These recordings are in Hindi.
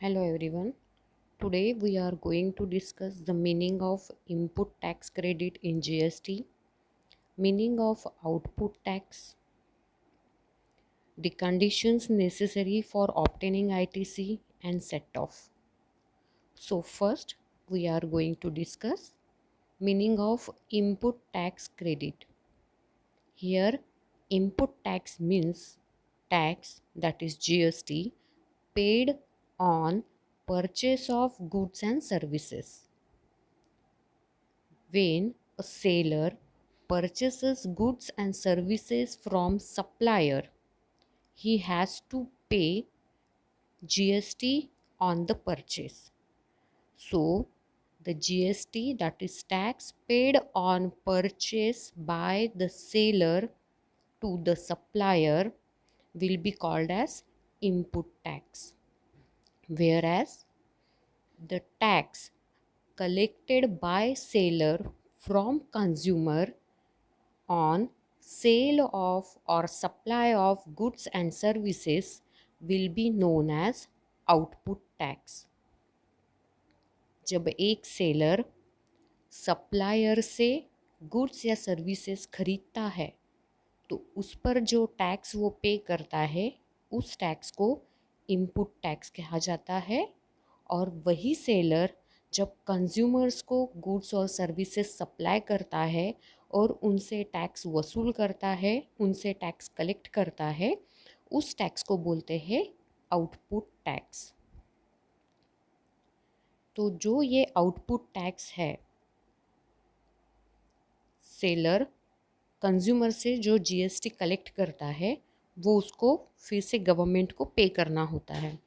Hello everyone. Today we are going to discuss the meaning of input tax credit in GST, meaning of output tax, the conditions necessary for obtaining ITC and set off. So first we are going to discuss meaning of input tax credit. Here input tax means tax, that is GST, paid on purchase of goods and services. When a seller purchases goods and services from supplier, he has to pay GST on the purchase. So the GST, that is tax paid on purchase by the seller to the supplier, will be called as input tax. Whereas the tax collected by seller from consumer on sale of or supply of goods and services will be known as output tax. जब एक सेलर सप्लायर से गुड्स या सर्विसेज खरीदता है तो उस पर जो टैक्स वो पे करता है उस टैक्स को इनपुट टैक्स कहा जाता है. और वही सेलर जब कंज्यूमर्स को गुड्स और सर्विसेज सप्लाई करता है और उनसे टैक्स वसूल करता है, उनसे टैक्स कलेक्ट करता है, उस टैक्स को बोलते हैं आउटपुट टैक्स. तो जो ये आउटपुट टैक्स है, सेलर कंज्यूमर से जो जीएसटी कलेक्ट करता है वो उसको फिर से गवर्नमेंट को पे करना होता है.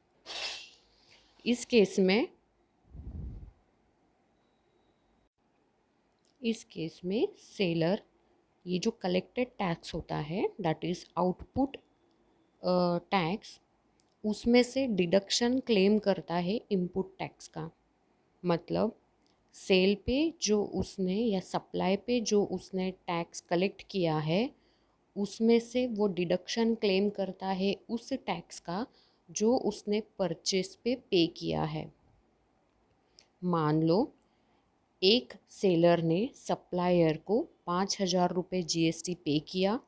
इस केस में सेलर ये जो कलेक्टेड टैक्स होता है, दैट इज़ आउटपुट टैक्स, उसमें से डिडक्शन क्लेम करता है इनपुट टैक्स का. मतलब सेल पे जो उसने या सप्लाई पे जो उसने टैक्स कलेक्ट किया है उसमें से वो डिडक्शन क्लेम करता है उस टैक्स का जो उसने परचेस पे किया है. मान लो एक सेलर ने सप्लायर को 5,000 रुपये जीएसटी पे किया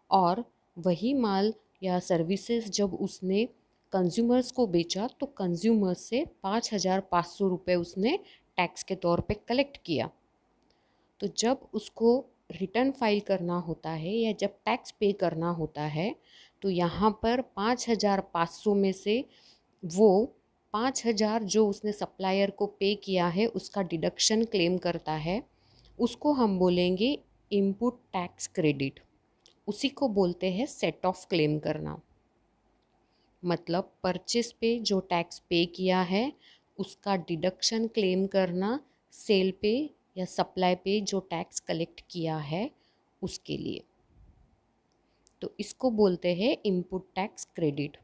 और वही माल या सर्विसेज जब उसने कंज्यूमर्स को बेचा तो कंज्यूमर्स से 5,500 रुपये उसने टैक्स के तौर पे कलेक्ट किया. तो जब उसको रिटर्न फाइल करना होता है या जब टैक्स पे करना होता है तो यहाँ पर 5,500 में से वो 5,000 जो उसने सप्लायर को पे किया है उसका डिडक्शन क्लेम करता है. उसको हम बोलेंगे इनपुट टैक्स क्रेडिट. उसी को बोलते हैं सेट ऑफ क्लेम करना. मतलब परचेस पे जो टैक्स पे किया है उसका डिडक्शन क्लेम करना सेल पे या सप्लाई पे जो टैक्स कलेक्ट किया है उसके लिए. तो इसको बोलते हैं इनपुट टैक्स क्रेडिट.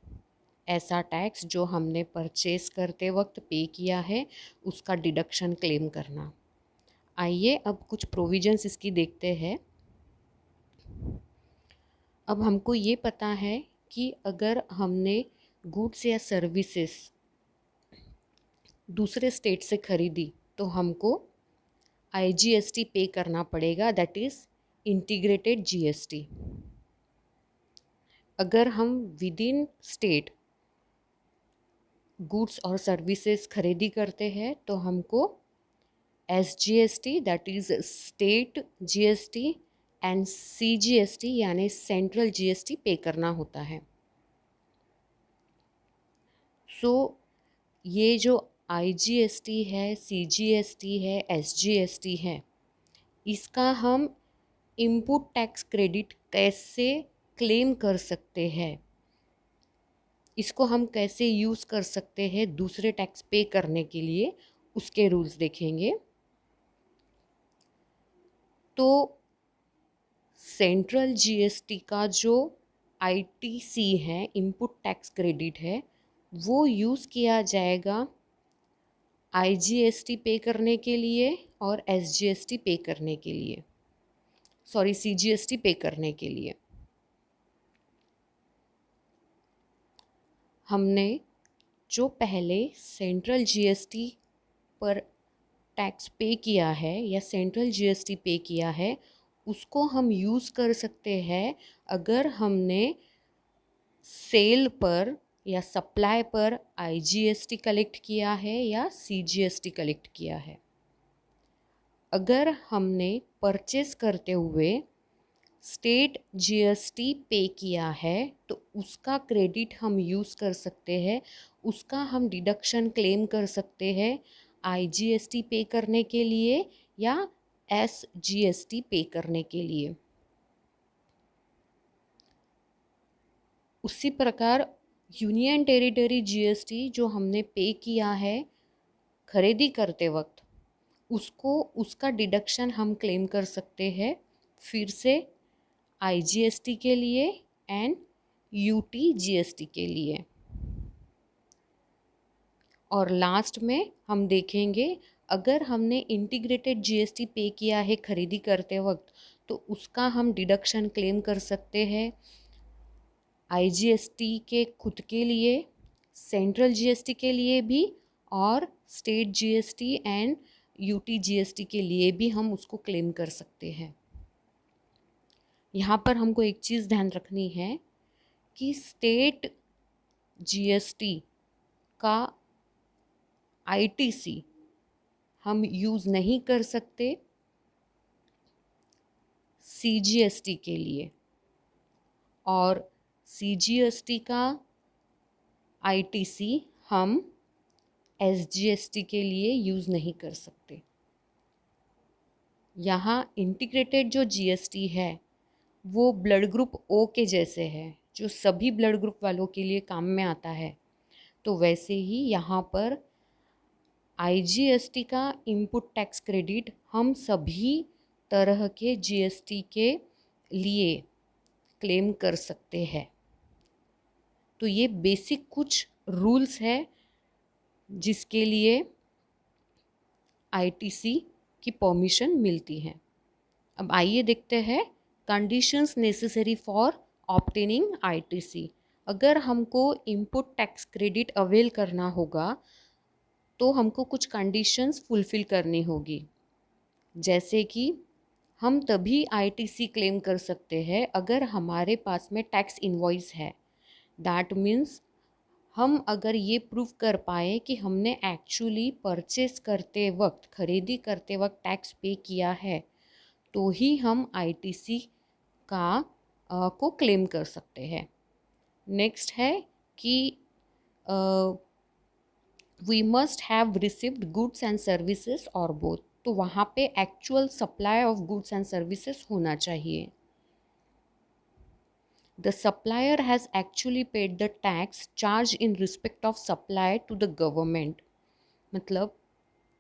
ऐसा टैक्स जो हमने परचेस करते वक्त पे किया है उसका डिडक्शन क्लेम करना. आइए अब कुछ प्रोविजंस इसकी देखते हैं. अब हमको ये पता है कि अगर हमने गुड्स या सर्विसेज दूसरे स्टेट से खरीदी तो हमको आईजीएसटी पे करना पड़ेगा, दैट इज़ इंटीग्रेटेड जीएसटी. अगर हम विद इन स्टेट गुड्स और सर्विसेज खरीदी करते हैं तो हमको SGST, that is state GST, and CGST यानी सेंट्रल जीएसटी पे करना होता है. सो ये जो आईजीएसटी है, सीजीएसटी है, एसजीएसटी है, इसका हम इनपुट टैक्स क्रेडिट कैसे क्लेम कर सकते हैं, इसको हम कैसे यूज़ कर सकते हैं दूसरे टैक्स पे करने के लिए, उसके रूल्स देखेंगे. तो सेंट्रल जीएसटी का जो आईटीसी है, इनपुट टैक्स क्रेडिट है, वो यूज़ किया जाएगा आईजीएसटी पे करने के लिए और एसजीएसटी पे करने के लिए, सॉरी सीजीएसटी पे करने के लिए. हमने जो पहले सेंट्रल जीएसटी पर टैक्स पे किया है या सेंट्रल जीएसटी पे किया है, उसको हम यूज़ कर सकते हैं अगर हमने सेल पर या सप्लाई पर आईजीएसटी कलेक्ट किया है या सीजीएसटी कलेक्ट किया है। अगर हमने परचेस करते हुए स्टेट जीएसटी पे किया है तो उसका क्रेडिट हम यूज़ कर सकते हैं, उसका हम डिडक्शन क्लेम कर सकते हैं आईजीएसटी पे करने के लिए या एसजीएसटी पे करने के लिए। उसी प्रकार यूनियन टेरिटरी जीएसटी जो हमने पे किया है खरीदी करते वक्त, उसको उसका डिडक्शन हम क्लेम कर सकते हैं फिर से आईजीएसटी के लिए एंड यूटीजीएसटी के लिए। और लास्ट में हम देखेंगे अगर हमने इंटीग्रेटेड जीएसटी पे किया है खरीदी करते वक्त तो उसका हम डिडक्शन क्लेम कर सकते हैं आईजीएसटी के खुद के लिए, सेंट्रल जीएसटी के लिए भी और स्टेट जीएसटी एंड यूटीजीएसटी के लिए भी हम उसको क्लेम कर सकते हैं। यहाँ पर हमको एक चीज़ ध्यान रखनी है कि स्टेट जीएसटी का आईटीसी हम यूज़ नहीं कर सकते सीजीएसटी के लिए, और सीजीएसटी का आईटीसी हम एसजीएसटी के लिए यूज़ नहीं कर सकते। यहाँ इंटीग्रेटेड जो जीएसटी है वो ब्लड ग्रुप ओ के जैसे है, जो सभी ब्लड ग्रुप वालों के लिए काम में आता है। तो वैसे ही यहाँ पर आईजीएसटी का इनपुट टैक्स क्रेडिट हम सभी तरह के जीएसटी के लिए क्लेम कर सकते हैं। तो ये बेसिक कुछ रूल्स है जिसके लिए आईटीसी की परमिशन मिलती है। अब आइए देखते हैं conditions necessary for obtaining ITC. अगर हमको इनपुट टैक्स क्रेडिट अवेल करना होगा तो हमको कुछ कंडीशंस फुलफिल करनी होगी, जैसे कि हम तभी आईटीसी क्लेम कर सकते हैं अगर हमारे पास में टैक्स इनवॉइस है। दैट मीन्स हम अगर ये प्रूव कर पाए कि हमने एक्चुअली परचेस करते वक्त, खरीदी करते वक्त टैक्स पे किया है, तो ही हम आईटीसी का को क्लेम कर सकते हैं। नेक्स्ट है कि we must have received goods and services और बोथ। तो वहाँ पे actual supply of goods and services होना चाहिए। The supplier has actually paid the tax charged in respect of supply to the government। मतलब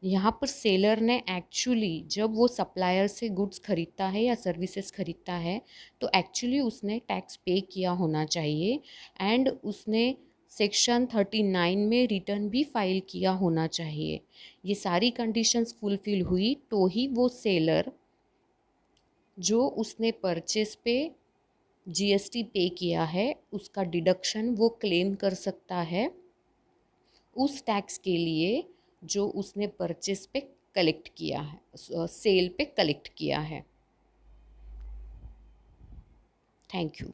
यहाँ पर सेलर ने एक्चुअली जब वो सप्लायर से गुड्स खरीदता है या सर्विसेज खरीदता है तो एक्चुअली उसने टैक्स पे किया होना चाहिए एंड उसने सेक्शन 39 में रिटर्न भी फाइल किया होना चाहिए। ये सारी कंडीशंस फुलफिल हुई तो ही वो सेलर जो उसने परचेस पे जीएसटी पे किया है उसका डिडक्शन वो क्लेम कर सकता है उस टैक्स के लिए जो उसने परचेस पे कलेक्ट किया है, सेल पे कलेक्ट किया है। Thank you.